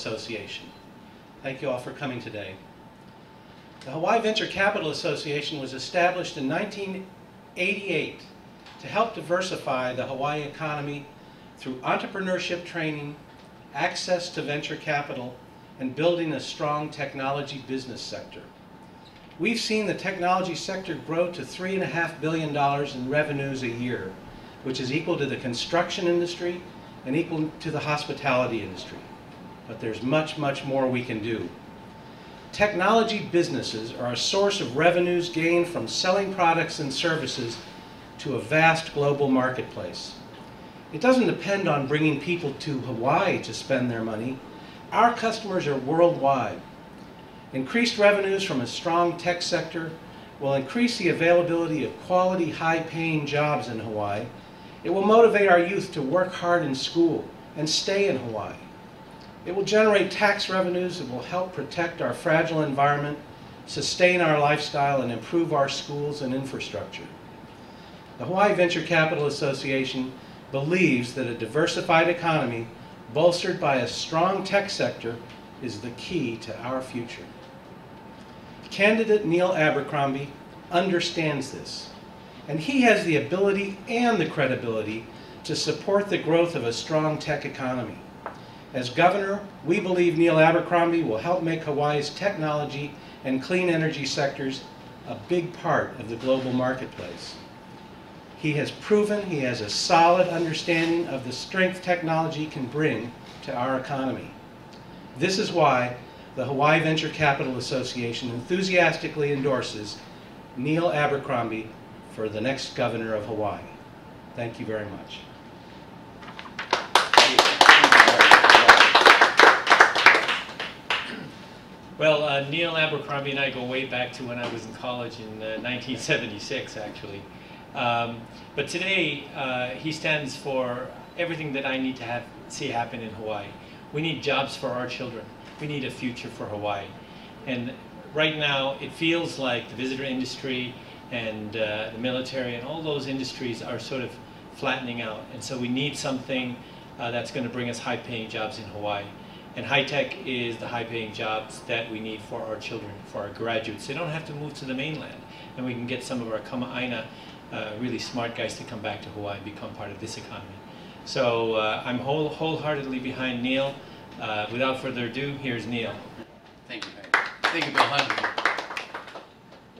Association. Thank you all for coming today. The Hawaii Venture Capital Association was established in 1988 to help diversify the Hawaii economy through entrepreneurship training, access to venture capital, and building a strong technology business sector. We've seen the technology sector grow to $3.5 billion in revenues a year, which is equal to the construction industry and equal to the hospitality industry. But there's much, much more we can do. Technology businesses are a source of revenues gained from selling products and services to a vast global marketplace. It doesn't depend on bringing people to Hawaii to spend their money. Our customers are worldwide. Increased revenues from a strong tech sector will increase the availability of quality, high-paying jobs in Hawaii. It will motivate our youth to work hard in school and stay in Hawaii. It will generate tax revenues that will help protect our fragile environment, sustain our lifestyle, and improve our schools and infrastructure. The Hawaii Venture Capital Association believes that a diversified economy bolstered by a strong tech sector is the key to our future. Candidate Neil Abercrombie understands this, and he has the ability and the credibility to support the growth of a strong tech economy. As governor, we believe Neil Abercrombie will help make Hawaii's technology and clean energy sectors a big part of the global marketplace. He has proven he has a solid understanding of the strength technology can bring to our economy. This is why the Hawaii Venture Capital Association enthusiastically endorses Neil Abercrombie for the next governor of Hawaii. Thank you very much. Well, Neil Abercrombie and I go way back to when I was in college in 1976, actually. But today, he stands for everything that I need to see happen in Hawaii. We need jobs for our children. We need a future for Hawaii. And right now, it feels like the visitor industry and the military and all those industries are sort of flattening out. And so we need something that's going to bring us high-paying jobs in Hawaii. And high-tech is the high-paying jobs that we need for our children, for our graduates. They don't have to move to the mainland. And we can get some of our kama'aina, really smart guys to come back to Hawaii and become part of this economy. So I'm wholeheartedly behind Neil. Without further ado, here's Neil. Thank you, Henk. Thank you, Bill Hunt.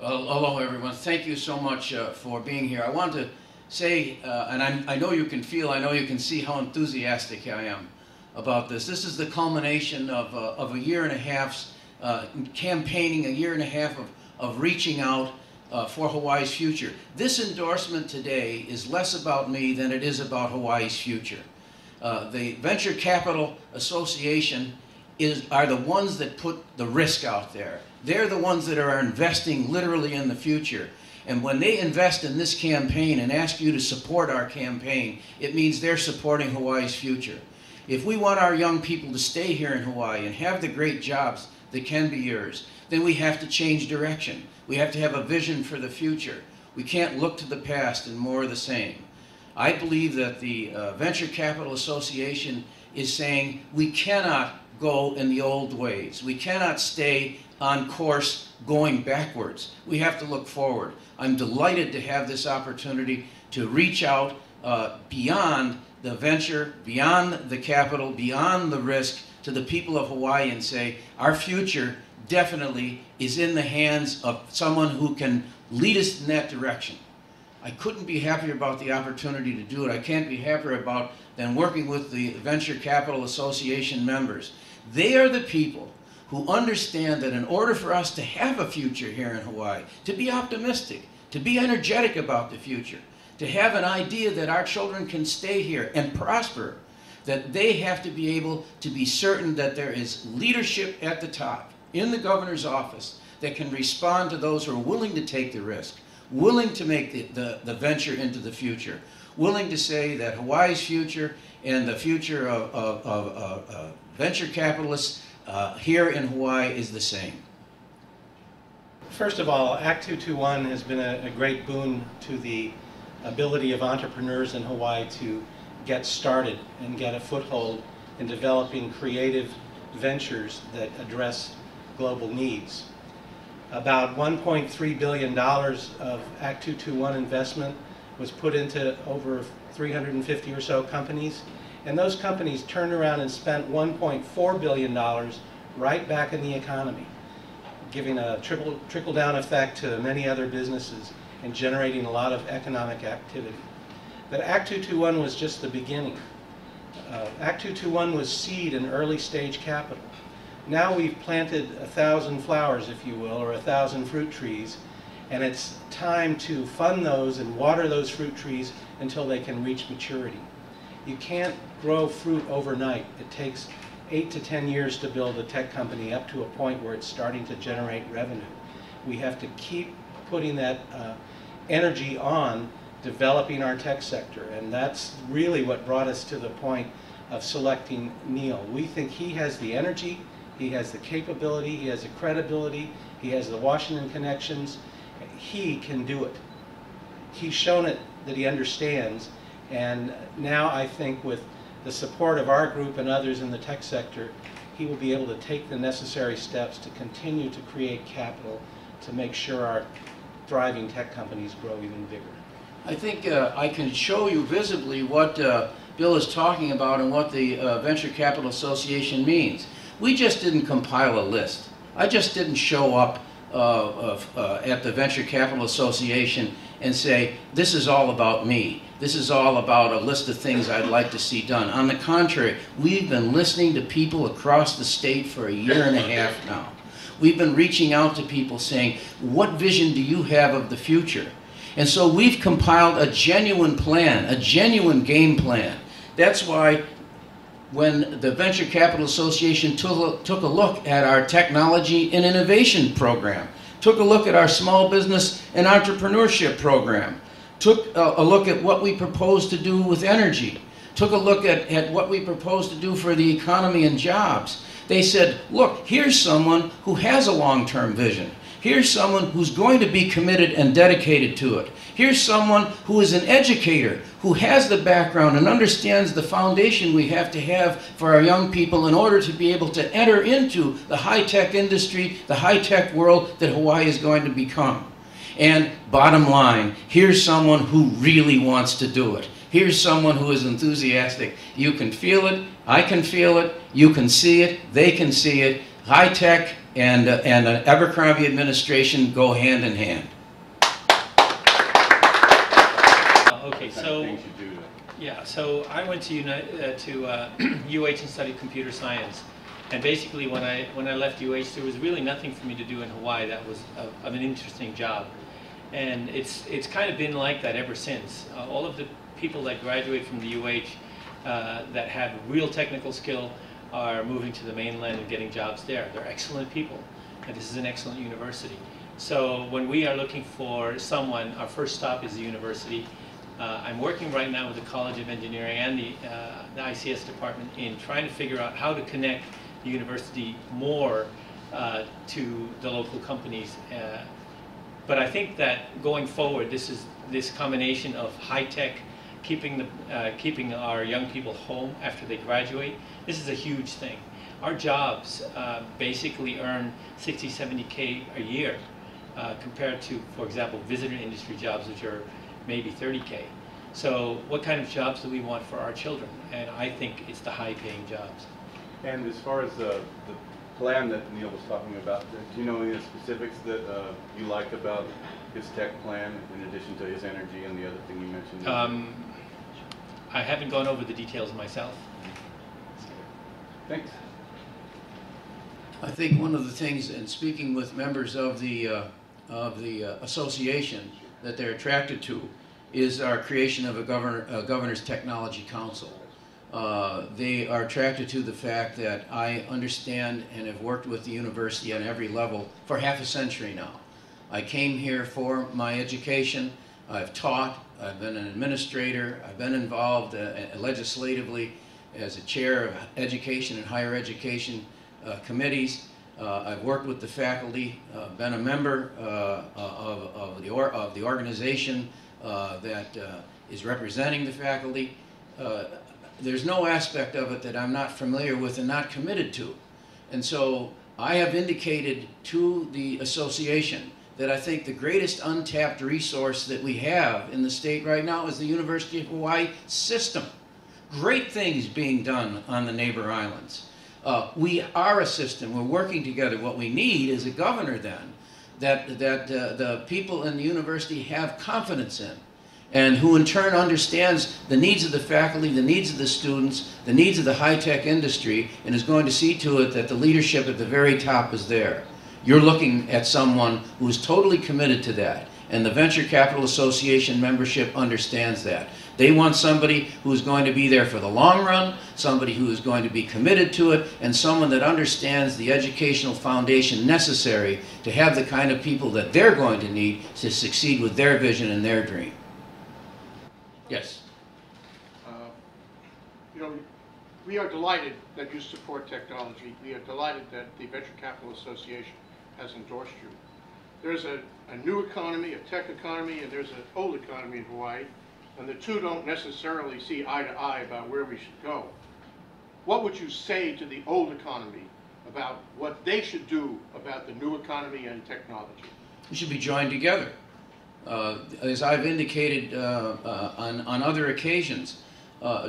Aloha, everyone. Thank you so much for being here. I want to say, and I know you can feel, I know you can see how enthusiastic I am about this. This is the culmination of a year and a half's campaigning, a year and a half of reaching out for Hawaii's future. This endorsement today is less about me than it is about Hawaii's future. The Venture Capital Association are the ones that put the risk out there. They're the ones that are investing literally in the future. And when they invest in this campaign and ask you to support our campaign, it means they're supporting Hawaii's future. If we want our young people to stay here in Hawaii and have the great jobs that can be yours, then we have to change direction. We have to have a vision for the future. We can't look to the past and more of the same. I believe that the Venture Capital Association is saying we cannot go in the old ways. We cannot stay on course going backwards. We have to look forward. I'm delighted to have this opportunity to reach out beyond the venture, beyond the capital, beyond the risk to the people of Hawaii and say our future definitely is in the hands of someone who can lead us in that direction. I couldn't be happier about the opportunity to do it. I can't be happier about than working with the Venture Capital Association members. They are the people who understand that in order for us to have a future here in Hawaii, to be optimistic, to be energetic about the future, to have an idea that our children can stay here and prosper, that they have to be able to be certain that there is leadership at the top, in the governor's office, that can respond to those who are willing to take the risk, willing to make the venture into the future, willing to say that Hawaii's future and the future of venture capitalists here in Hawaii is the same. First of all, Act 221 has been a great boon to the ability of entrepreneurs in Hawaii to get started and get a foothold in developing creative ventures that address global needs. About $1.3 billion of Act 221 investment was put into over 350 or so companies, and those companies turned around and spent $1.4 billion right back in the economy, giving a trickle-down effect to many other businesses and generating a lot of economic activity. But Act 221 was just the beginning. Act 221 was seed and early stage capital. Now we've planted 1,000 flowers, if you will, or 1,000 fruit trees, and it's time to fund those and water those fruit trees until they can reach maturity. You can't grow fruit overnight. It takes 8 to 10 years to build a tech company up to a point where it's starting to generate revenue. We have to keep putting that energy on developing our tech sector, and that's really what brought us to the point of selecting Neil. We think he has the energy, he has the capability, he has the credibility, he has the Washington connections. He can do it. He's shown it that he understands, and now I think with the support of our group and others in the tech sector, he will be able to take the necessary steps to continue to create capital to make sure our thriving tech companies grow even bigger. I think I can show you visibly what Bill is talking about and what the Venture Capital Association means. We just didn't compile a list. I just didn't show up at the Venture Capital Association and say, this is all about me. This is all about a list of things I'd like to see done. On the contrary, we've been listening to people across the state for a year and a half now. We've been reaching out to people saying, what vision do you have of the future? And so we've compiled a genuine plan, a genuine game plan. That's why when the Venture Capital Association took a look at our technology and innovation program, took a look at our small business and entrepreneurship program, took a look at what we propose to do with energy, took a look at what we propose to do for the economy and jobs, they said, look, here's someone who has a long-term vision. Here's someone who's going to be committed and dedicated to it. Here's someone who is an educator, who has the background and understands the foundation we have to have for our young people in order to be able to enter into the high-tech industry, the high-tech world that Hawaii is going to become. And bottom line, here's someone who really wants to do it. Here's someone who is enthusiastic. You can feel it, I can feel it, you can see it, they can see it. High-tech and an Abercrombie administration go hand in hand. Okay, so yeah, so I went to UH and studied computer science, and basically when I left UH, there was really nothing for me to do in Hawaii that was of an interesting job, and it's kind of been like that ever since. All of the people that graduate from the UH that have real technical skill are moving to the mainland and getting jobs there. They're excellent people, and this is an excellent university. So when we are looking for someone, our first stop is the university. I'm working right now with the College of Engineering and the ICS department in trying to figure out how to connect the university more to the local companies. But I think that going forward, this combination of high tech, keeping our young people home after they graduate, this is a huge thing. Our jobs basically earn 60, 70K a year compared to, for example, visitor industry jobs, which are maybe 30K. So what kind of jobs do we want for our children? And I think it's the high-paying jobs. And as far as the plan that Neil was talking about, do you know any of the specifics that you like about his tech plan, in addition to his energy and the other thing you mentioned? I haven't gone over the details myself. Thanks. I think one of the things, in speaking with members of the association, that they're attracted to is our creation of a Governor's Technology Council. They are attracted to the fact that I understand and have worked with the university on every level for half a century now. I came here for my education. I've taught, I've been an administrator, I've been involved legislatively as a chair of education and higher education committees. I've worked with the faculty, been a member of the organization that is representing the faculty. There's no aspect of it that I'm not familiar with and not committed to. And so I have indicated to the association that I think the greatest untapped resource that we have in the state right now is the University of Hawaii system. Great things being done on the neighbor islands. We are a system. We're working together. What we need is a governor then that the people in the university have confidence in, and who in turn understands the needs of the faculty, the needs of the students, the needs of the high-tech industry, and is going to see to it that the leadership at the very top is there. You're looking at someone who is totally committed to that, and the Venture Capital Association membership understands that. They want somebody who is going to be there for the long run, somebody who is going to be committed to it, and someone that understands the educational foundation necessary to have the kind of people that they're going to need to succeed with their vision and their dream. Yes? You know, we are delighted that you support technology. We are delighted that the Venture Capital Association has endorsed you. There's a new economy, a tech economy, and there's an old economy in Hawaii, and the two don't necessarily see eye to eye about where we should go. What would you say to the old economy about what they should do about the new economy and technology? We should be joined together. As I've indicated on other occasions,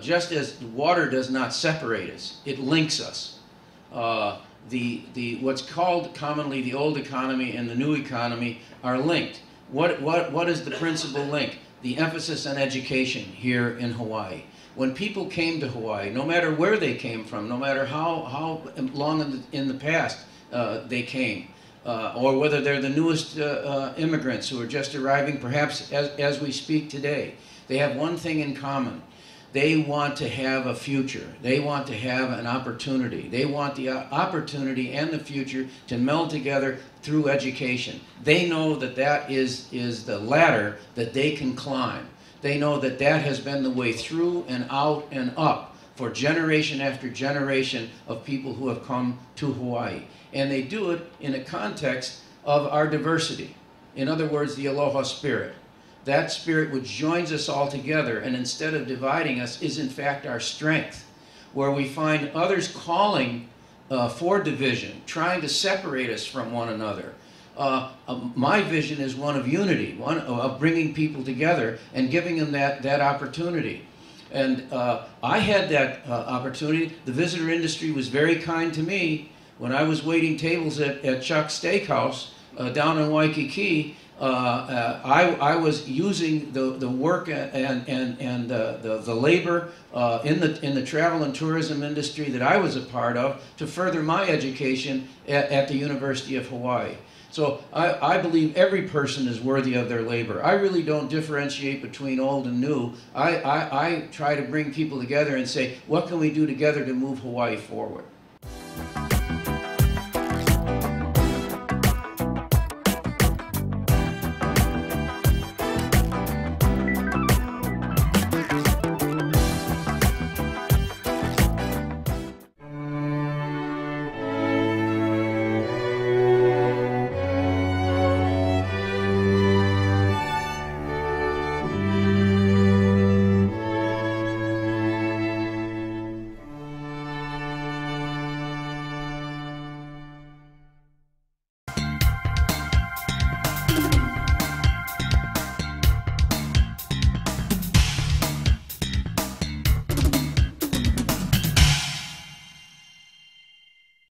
just as water does not separate us, it links us. What's called commonly the old economy and the new economy are linked. What is the principal link? The emphasis on education here in Hawaii. When people came to Hawaii, no matter where they came from, no matter how long in the past they came, or whether they're the newest immigrants who are just arriving, perhaps as we speak today, they have one thing in common. They want to have a future. They want to have an opportunity. They want the opportunity and the future to meld together through education. They know that that is the ladder that they can climb. They know that that has been the way through and out and up for generation after generation of people who have come to Hawaii. And they do it in a context of our diversity. In other words, the aloha spirit. That spirit which joins us all together and instead of dividing us is in fact our strength, where we find others calling for division, trying to separate us from one another. My vision is one of unity, one of bringing people together and giving them that opportunity. And I had that opportunity. The visitor industry was very kind to me when I was waiting tables at Chuck's Steakhouse down in Waikiki. I was using the work and the labor in the travel and tourism industry that I was a part of to further my education at the University of Hawaii. So I believe every person is worthy of their labor. I really don't differentiate between old and new. I try to bring people together and say, what can we do together to move Hawaii forward?